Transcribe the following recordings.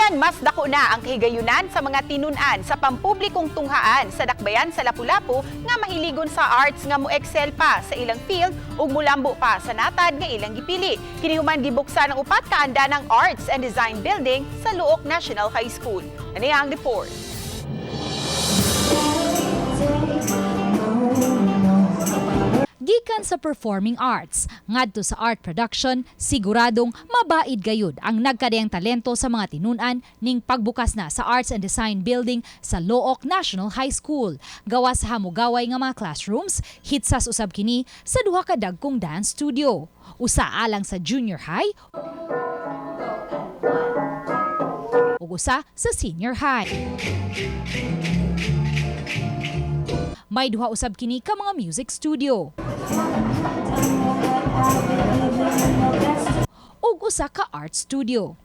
Bisan mas dako na ang kahigayunan sa mga tinun-an sa pampublikong tunghaan sa dakbayan sa Lapu-Lapu nga mahiligon sa arts nga mo-excel pa sa ilang field ug mulambo pa sa natad nga ilang gipili. Kini human gibuksan ang upat ka andana'ng Arts and Design Building sa Luok National High School. Ani ang report. Gikan sa performing arts, ngadto sa art production, siguradong mabait gayud ang nagkadayang talento sa mga tinun-an ning pagbukas na sa Arts and Design Building sa Luok National High School. Gawas sa hamugaway nga mga classrooms, hitsas usab kini sa duha ka dagkong dance studio. Usa alang sa junior high ug usa sa senior high. May duha usab kini ka mga music studio. Ug usa ka art studio.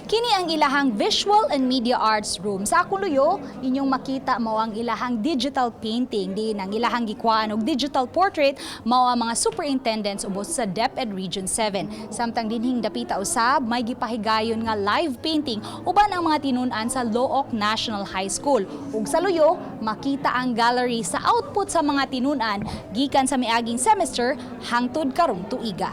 Kini ang ilahang Visual and Media Arts Room. Sa akong luyo, inyong makita mao ang ilahang digital painting, di ang ilahang gikuan og digital portrait mao ang mga superintendents ubos sa DepEd Region 7. Samtang dinhing dapita usab, may gipahigayon nga live painting uban ang mga tinun-an sa Luok National High School. Ug sa luyo, makita ang gallery sa output sa mga tinun-an gikan sa miaging semester hangtod karong tuiga.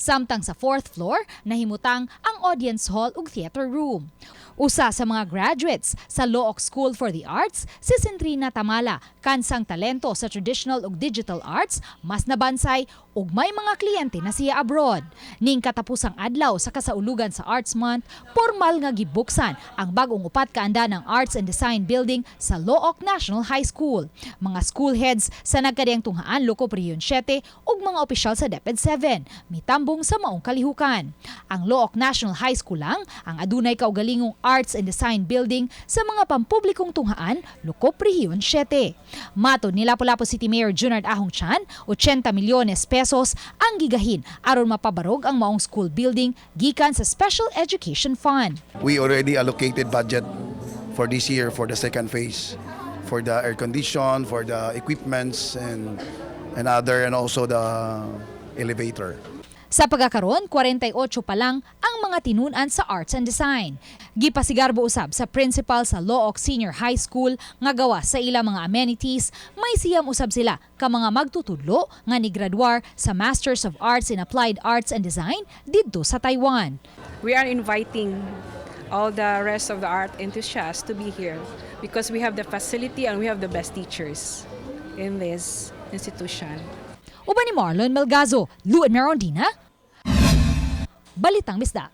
Samtang sa 4th floor, nahimutang ang audience hall ug theater room. Usa sa mga graduates sa Luok School for the Arts, si Centrina Tamala, kansang talento sa traditional ug digital arts, mas nabansay ug may mga kliyente na siya abroad. Ning katapusang adlaw sa kasaulugan sa Arts Month, formal nga gibuksan ang bagong upat ka andana'ng Arts and Design Building sa Luok National High School. Mga school heads sa nagkadayang tunghaan Locop Region 7 ug mga opisyal sa DepEd 7 mitambong sa maong kalihukan. Ang Luok National High School lang ang adunay kaugalingong Arts and Design Building sa mga pampublikong tunghaan Locop Region 7. Matod ni Lapu-Lapu City Mayor Junard Ahong Chan, 80 milyones pesos ang gigahin aron mapabarog ang maong school building gikan sa Special Education Fund. We already allocated budget for this year for the second phase, for the air condition, for the equipments and also the elevator. Sa pagkakaroon, 48 pa lang ang mga tinun-an sa Arts and Design. Gipasigarbo usab sa principal sa Luok Senior High School nga gawa sa ilang mga amenities, may siyam usab sila ka mga magtutudlo nga ni graduar sa Masters of Arts in Applied Arts and Design didto sa Taiwan. We are inviting all the rest of the art enthusiasts to be here because we have the facility and we have the best teachers in this institution. Uban ni Marlon Melgazo, Lou and Merondina, Balitang Bisdak.